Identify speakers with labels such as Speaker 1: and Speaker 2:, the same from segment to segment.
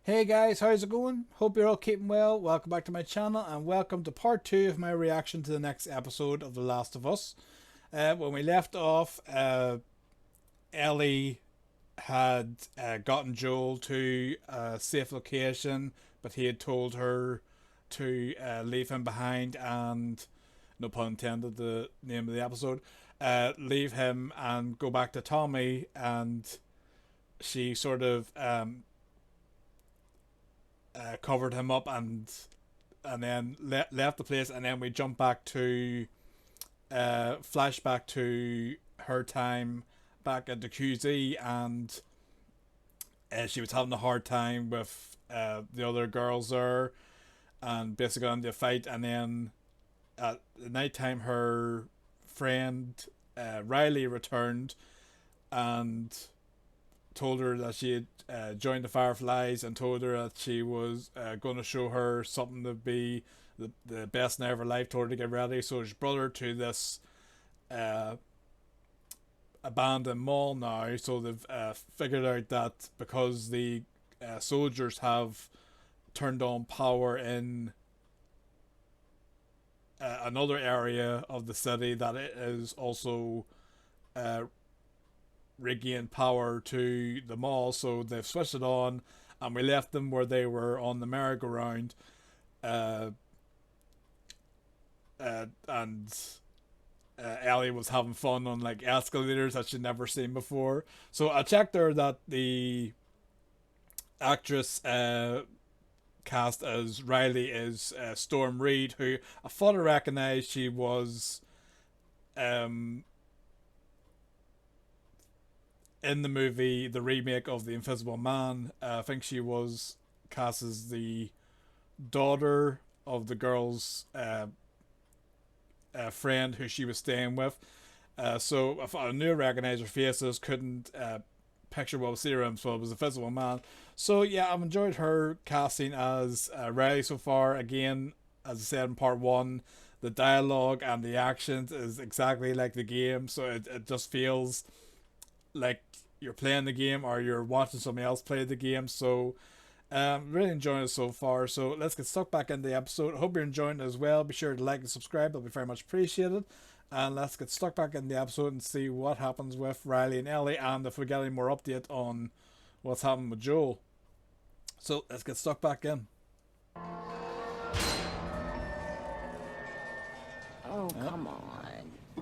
Speaker 1: Hey guys, how's it going? Hope you're all keeping well. Welcome back to my channel and welcome to part 2 of my reaction to the next episode of The Last of Us. When we left off, Ellie had gotten Joel to a safe location, but he had told her to leave him behind and, no pun intended, the name of the episode, leave him and go back to Tommy, and she sort of covered him up and then left the place, and then we jump back to flashback to her time back at the QZ, and she was having a hard time with the other girls there, and basically on the fight. And then at the night time, her friend Riley returned and told her that she had joined the Fireflies, and told her that she was going to show her something to be the best night of her life, told her to get ready. So she brought her to this abandoned mall now. So they've figured out that because the soldiers have turned on power in another area of the city, that it is also regain power to the mall. So they've switched it on, and we left them where they were on the merry-go-round, and Ellie was having fun on like escalators that she'd never seen before. So I checked her that the actress cast as Riley is Storm Reid, who I thought I recognised. She was in the movie, the remake of The Invisible Man. I think she was cast as the daughter of the girl's friend who she was staying with. So I knew I recognised her faces, couldn't picture what was serum, so it was The Invisible Man. So yeah, I've enjoyed her casting as Riley so far. Again, as I said in part 1, the dialogue and the actions is exactly like the game, so it just feels like you're playing the game or you're watching somebody else play the game. So really enjoying it so far. So let's get stuck back into the episode. I hope you're enjoying it as well. Be sure to like and subscribe, that'll be very much appreciated. And let's get stuck back in the episode and see what happens with Riley and Ellie, and if we get any more update on what's happening with Joel. So let's get stuck back in.
Speaker 2: Oh, come on.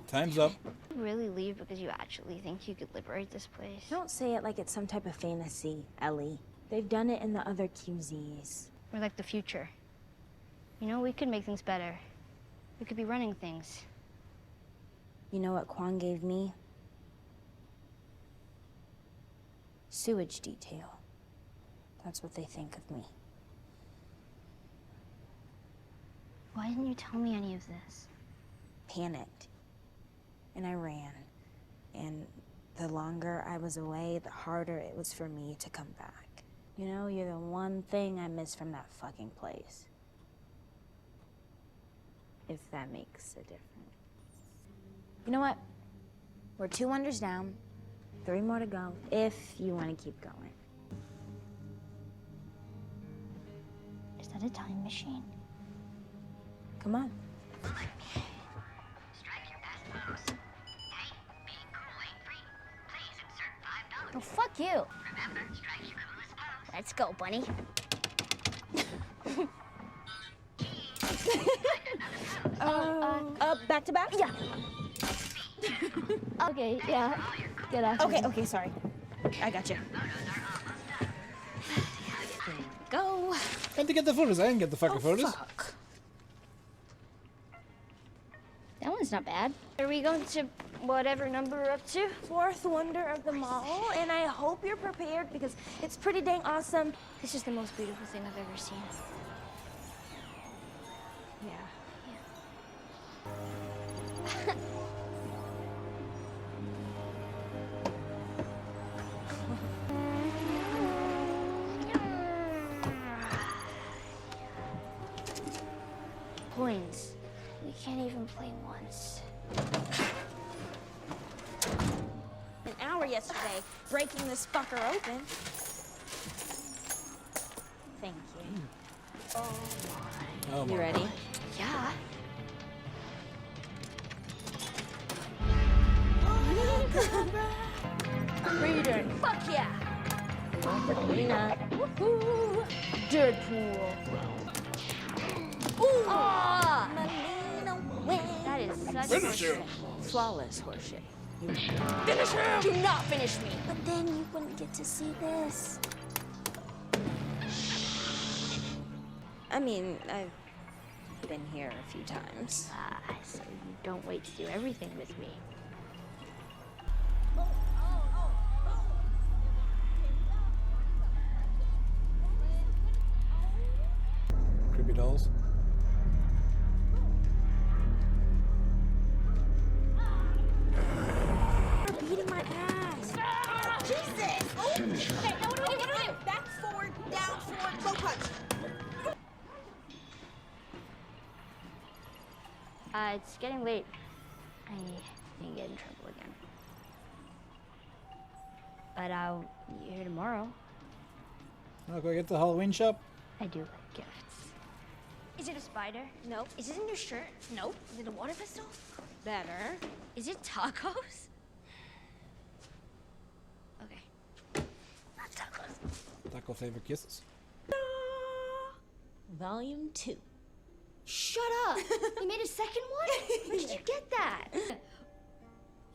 Speaker 1: Time's up.
Speaker 3: You really leave because you actually think you could liberate this place?
Speaker 2: Don't say it like it's some type of fantasy, Ellie. They've done it in the other QZs.
Speaker 3: We're like the future. You know, we could make things better. We could be running things.
Speaker 2: You know what Quan gave me? Sewage detail. That's what they think of me.
Speaker 3: Why didn't you tell me any of this?
Speaker 2: Panicked. And I ran. And the longer I was away, the harder it was for me to come back. You know, you're the one thing I miss from that fucking place. If that makes a difference. You know what? We're 2 wonders down, 3 more to go, if you want to keep going.
Speaker 3: Is that a time machine?
Speaker 2: Come on.
Speaker 3: Oh, fuck you. Let's go, bunny.
Speaker 2: Back to back?
Speaker 3: Yeah. Okay, yeah. Get out.
Speaker 2: Okay, sorry. I got you. There you go.
Speaker 1: Time to get the photos. I didn't get the fucking photos.
Speaker 2: Fuck.
Speaker 3: That one's not bad. Are we going to whatever number we're up to?
Speaker 2: 4th wonder of them all, and I hope you're prepared because it's pretty dang awesome.
Speaker 3: This is the most beautiful thing I've ever seen.
Speaker 2: Yeah.
Speaker 3: Coins. We can't even play once.
Speaker 2: An hour yesterday, breaking this fucker open. Thank you.
Speaker 1: Oh my
Speaker 2: You ready?
Speaker 1: God.
Speaker 3: Yeah.
Speaker 2: Reader. Fuck yeah. Melina. Woohoo. Deadpool. Ooh.
Speaker 3: Ah!
Speaker 2: Melina wins.
Speaker 3: That is such
Speaker 1: Finish him.
Speaker 3: horseshit.
Speaker 2: Flawless horseshit.
Speaker 3: Finish him! Do not finish me.
Speaker 2: But then you wouldn't get to see this. I mean, I've been here a few times.
Speaker 3: Ah, so you don't wait to do everything with me.
Speaker 1: Creepy dolls.
Speaker 2: You're beating my ass.
Speaker 4: Jesus! Oh!
Speaker 3: Okay, now what do we do? What do we do?
Speaker 4: Back forward, down forward, low punch.
Speaker 3: It's getting late. I may get in trouble again. But I'll be here tomorrow.
Speaker 1: I'll go get the Halloween shop.
Speaker 3: I do like gifts. Is it a spider? Nope. Is it in your shirt? Nope. Is it a water pistol?
Speaker 2: Better.
Speaker 3: Is it tacos? Okay. Not tacos.
Speaker 1: Taco flavored kisses.
Speaker 2: Volume 2.
Speaker 3: Shut up! You made a second one? Where did you get that?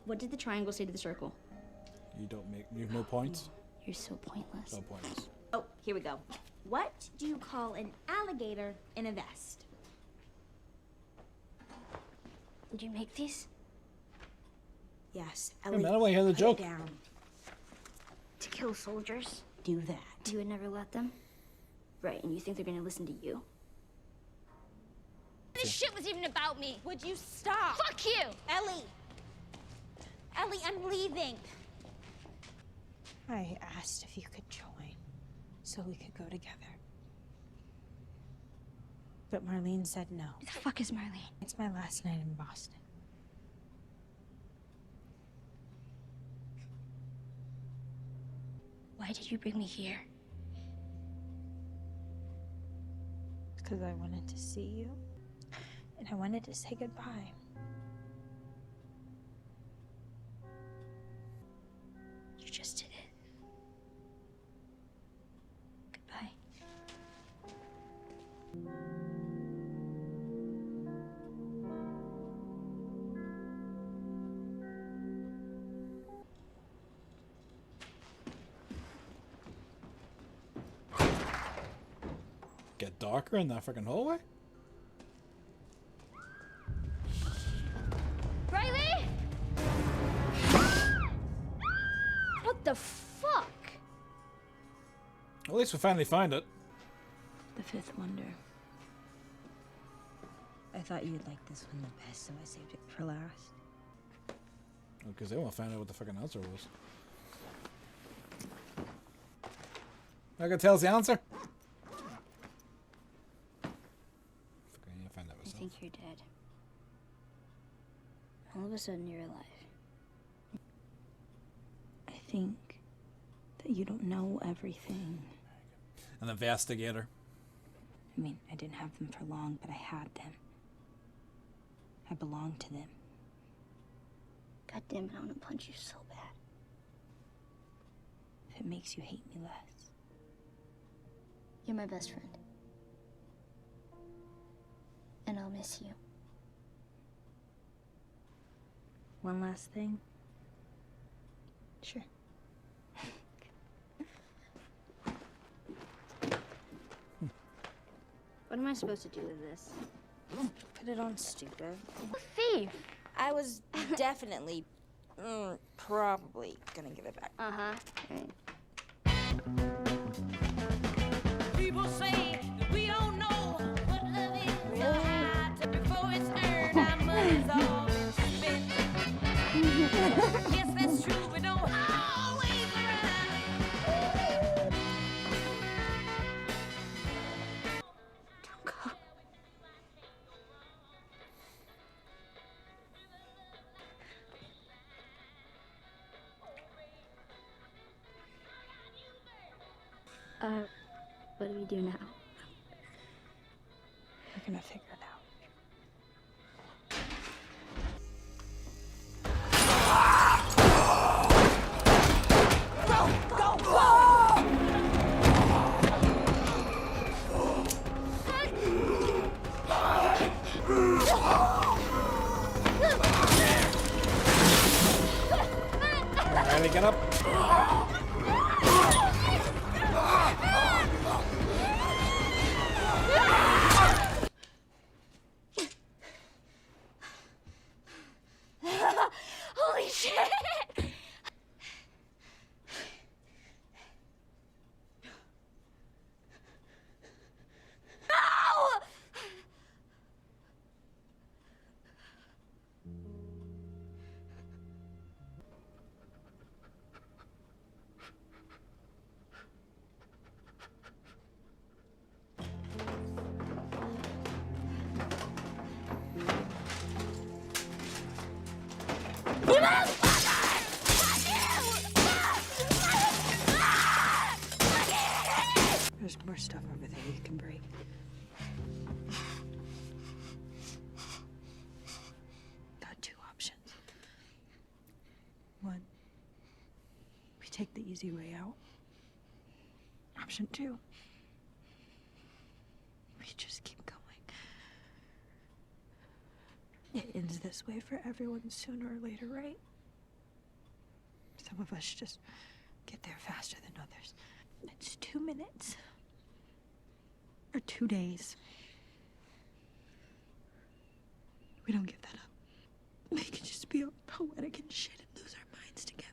Speaker 3: What did the triangle say to the circle?
Speaker 1: You have no points.
Speaker 3: You're so pointless.
Speaker 1: No points.
Speaker 4: Oh, here we go. What do you call an alligator in a vest?
Speaker 3: Did you make these?
Speaker 2: Yes,
Speaker 1: Hey,
Speaker 2: Ellie,
Speaker 1: man, I want to hear the
Speaker 2: put it
Speaker 1: joke.
Speaker 2: down.
Speaker 3: To kill soldiers?
Speaker 2: Do that.
Speaker 3: You would never let them? Right, and you think they're gonna listen to you? This shit was even about me!
Speaker 4: Would you stop?
Speaker 3: Fuck you!
Speaker 4: Ellie! Ellie, I'm leaving.
Speaker 2: I asked if you could join so we could go together. But Marlene said no.
Speaker 3: Who the fuck is Marlene?
Speaker 2: It's my last night in Boston.
Speaker 3: Why did you bring me here?
Speaker 2: Because I wanted to see you. And I wanted to say goodbye.
Speaker 3: You just did it. Goodbye.
Speaker 1: Get darker in that freaking hallway?
Speaker 3: Riley! What the fuck?
Speaker 1: At least we finally find it.
Speaker 2: The fifth wonder. I thought you'd like this one the best, so I saved it for last.
Speaker 1: Because they want to find out what the fucking answer was. I can tell us the answer. Fucking yeah, find out
Speaker 3: I
Speaker 1: myself.
Speaker 3: think you're dead. All of a sudden, you're alive.
Speaker 2: I think that you don't know everything.
Speaker 1: An investigator.
Speaker 2: I mean, I didn't have them for long, but I had them. I belonged to them.
Speaker 3: God damn it, I want to punch you so bad.
Speaker 2: If it makes you hate me less.
Speaker 3: You're my best friend. And I'll miss you.
Speaker 2: One last thing.
Speaker 3: Sure. What am I supposed to do with this?
Speaker 2: Put it on, stupid.
Speaker 3: Thief!
Speaker 2: I was definitely, probably gonna give it back.
Speaker 3: Uh-huh. Right.
Speaker 4: People say that we don't know what love is till high before it's earned. Our money's all been spent. Yes, that's true, but don't always arrive.
Speaker 3: Don't go. What do we do now?
Speaker 2: We're gonna figure it out.
Speaker 1: Riley, get up.
Speaker 3: Holy shit!
Speaker 2: There's more stuff over there you can break. Got two options. One, we take the easy way out. Option two, we just keep going. It ends this way for everyone sooner or later, right? Some of us just get there faster than others. It's 2 minutes. Or 2 days. We don't give that up. We can just be all poetic and shit and lose our minds together.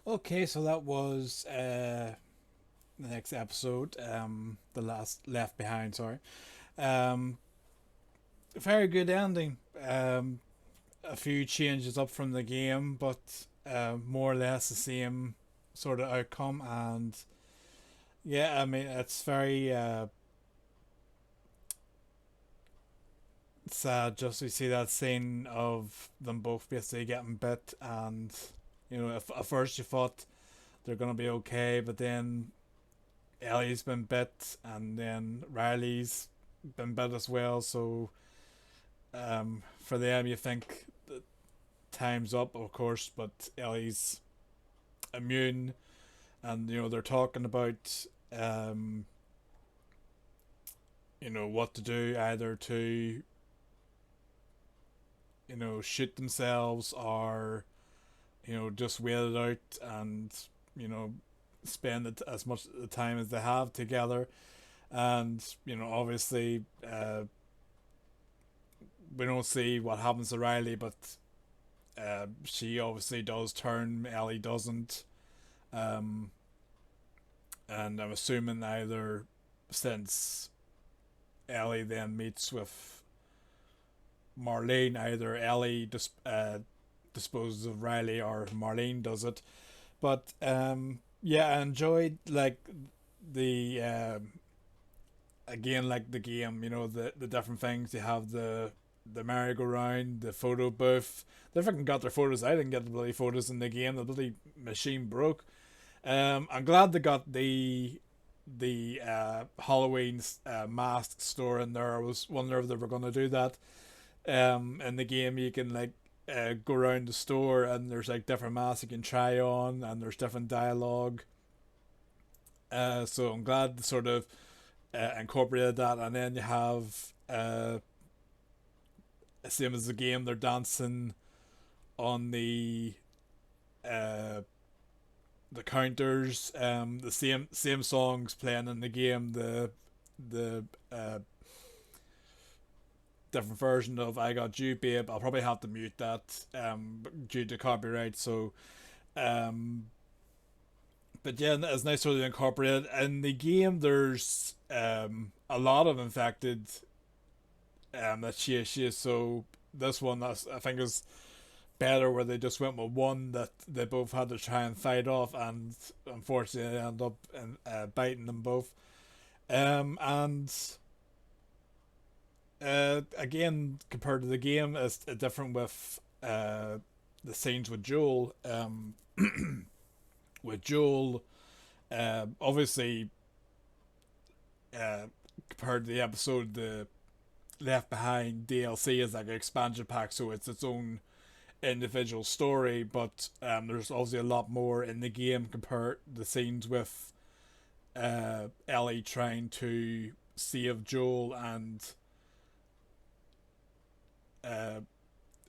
Speaker 1: Okay, so that was the next episode, the last Left Behind. Sorry, very good ending. A few changes up from the game, but more or less the same sort of outcome. And yeah, I mean it's very sad just to see that scene of them both basically getting bit, and you know, if at first you thought they're gonna be okay, but then Ellie's been bit, and then Riley's been bit as well. So, for them, you think that time's up, of course, but Ellie's immune, and you know they're talking about, you know, what to do, either to, you know, shoot themselves or, you know, just wait it out and, you know, spend it as much the time as they have together. And, you know, obviously, we don't see what happens to Riley, but she obviously does turn, Ellie doesn't. And I'm assuming either since Ellie then meets with Marlene, either Ellie disposes of Riley or Marlene does it. But yeah, I enjoyed like the again, like the game, you know, the different things. You have the merry-go-round, the photo booth. They freaking got their photos. I didn't get the bloody photos in the game. The bloody machine broke. I'm glad they got the Halloween mask store in there. I was wondering if they were going to do that. In the game, you can like go around the store and there's like different masks you can try on, and there's different dialogue So I'm glad they sort of incorporated that. And then you have same as the game, they're dancing on the counters, the same songs playing in the game, the different version of I Got You Babe. I'll probably have to mute that due to copyright. So but yeah, it's nice sort of incorporated. In the game there's a lot of infected that she is. So this one that's, I think, is better, where they just went with one that they both had to try and fight off, and unfortunately they end up biting them both. And again, compared to the game, it's different with the scenes with Joel. With Joel, obviously, compared to the episode, the Left Behind DLC is like an expansion pack, so it's its own individual story, but there's obviously a lot more in the game compared to the scenes with Ellie trying to save Joel and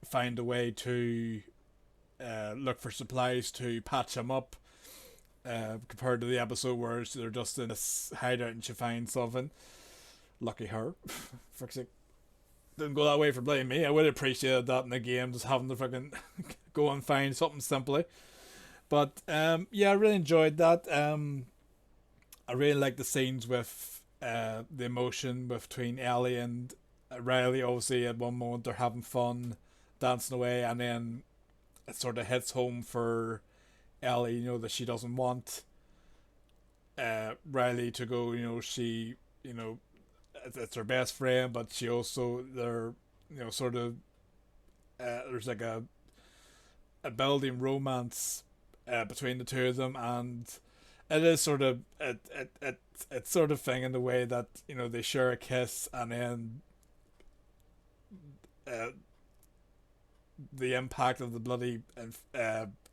Speaker 1: find a way to look for supplies to patch him up, compared to the episode where they're just in this hideout and she finds something. Lucky her. For sake. Didn't go that way for blaming me. I would have appreciated that in the game, just having to fucking go and find something simply. But yeah, I really enjoyed that. I really like the scenes with the emotion between Ellie and Riley. Obviously, at one moment they're having fun, dancing away, and then it sort of hits home for Ellie, that she doesn't want Riley to go. She, it's her best friend, but she also, they're, sort of, there's like a building romance between the two of them, and it is sort of it's sort of thing in the way that they share a kiss, and then the impact of the bloody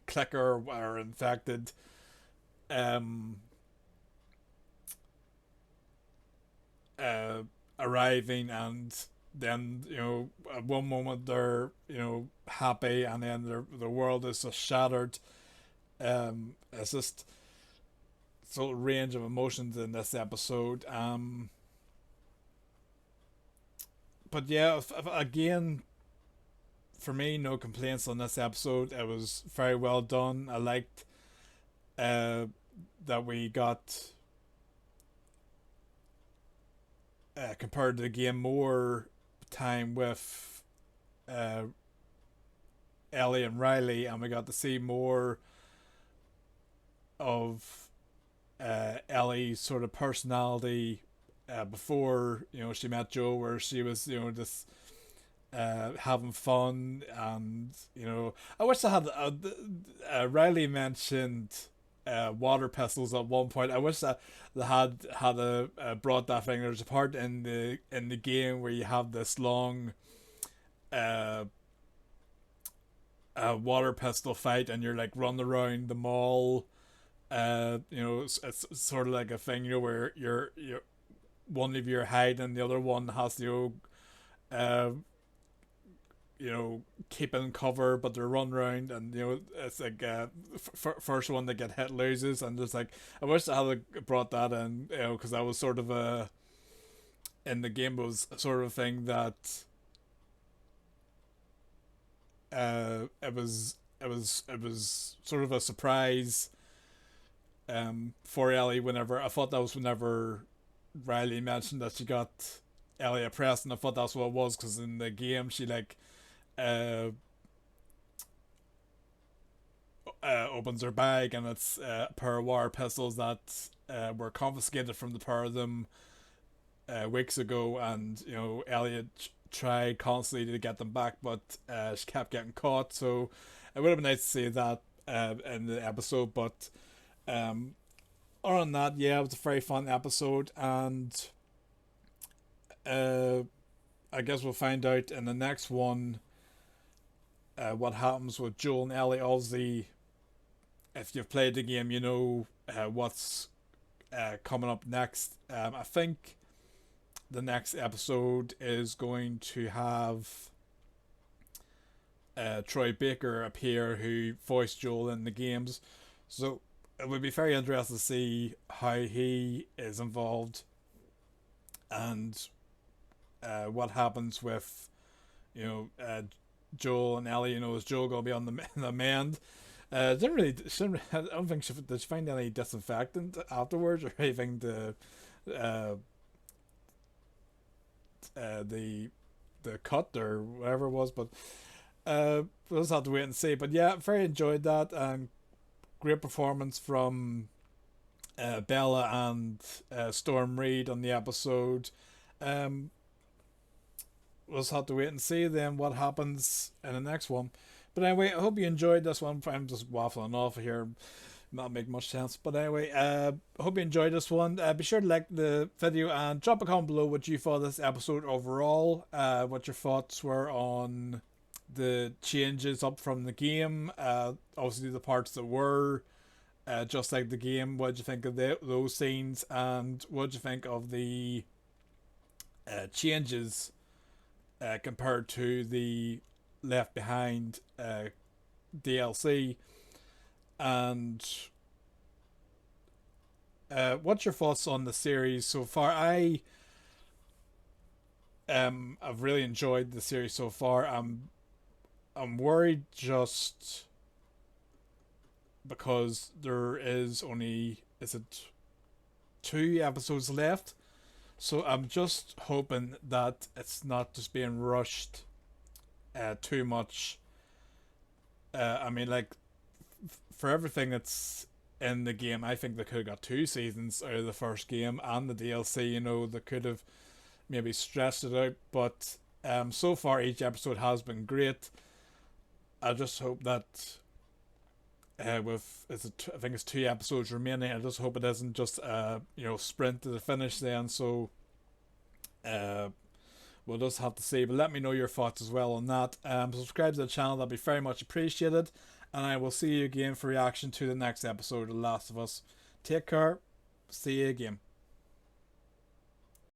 Speaker 1: clicker or infected arriving, and then at one moment they're happy, and then the world is just shattered. It's just sort of range of emotions in this episode. But yeah, again, for me, no complaints on this episode. It was very well done. I liked that we got, compared to the game, more time with Ellie and Riley, and we got to see more of Ellie's sort of personality before she met Joe, where she was just having fun. And I wish I had Riley mentioned water pistols at one point. I wish that they had brought that thing. There's a part in the game where you have this long water pistol fight, and you're like running around the mall. It's sort of like a thing, where you're one of your hide and the other one has to keeping cover, but they're run around, and it's like first one that get hit loses, and just like, I wish I had brought that in, because that was sort of in the game, was sort of a thing that it was sort of a surprise for Ellie. I thought that was whenever Riley mentioned that she got Ellie oppressed, and I thought that's what it was, because in the game she opens her bag, and it's a pair of wire pistols that were confiscated from the pair of them weeks ago, and Elliot tried constantly to get them back, but she kept getting caught. So it would have been nice to see that in the episode. But other than that, yeah, it was a very fun episode, and I guess we'll find out in the next one what happens with Joel and Ellie. Obviously, if you've played the game, what's coming up next. I think the next episode is going to have Troy Baker appear, who voiced Joel in the games. So it would be very interesting to see how he is involved and what happens with, Joel and Ellie. Is Joel going to be on the mend? I don't think did she find any disinfectant afterwards or anything to the cut or whatever it was, but we'll just have to wait and see. But yeah, very enjoyed that, and great performance from Bella and Storm Reid on the episode. We'll just have to wait and see then what happens in the next one. But anyway, I hope you enjoyed this one. I'm just waffling off here. Not make much sense. But anyway, I hope you enjoyed this one. Be sure to like the video and drop a comment below what you thought of this episode overall. What your thoughts were on the changes up from the game. Obviously the parts that were just like the game. What did you think of those scenes? And what did you think of the changes compared to the Left Behind DLC? And what's your thoughts on the series so far? I've really enjoyed the series so far. I'm worried just because there is only, is it 2 episodes left? So I'm just hoping that it's not just being rushed too much. I mean, like, for everything that's in the game, I think they could have got 2 seasons out of the first game and the DLC. They could have maybe stretched it out, but so far each episode has been great. I just hope that I think it's 2 episodes remaining. I just hope it isn't just sprint to the finish then. So we'll just have to see. But let me know your thoughts as well on that. Subscribe to the channel, that'd be very much appreciated. And I will see you again for reaction to the next episode of The Last of Us. Take care. See you again.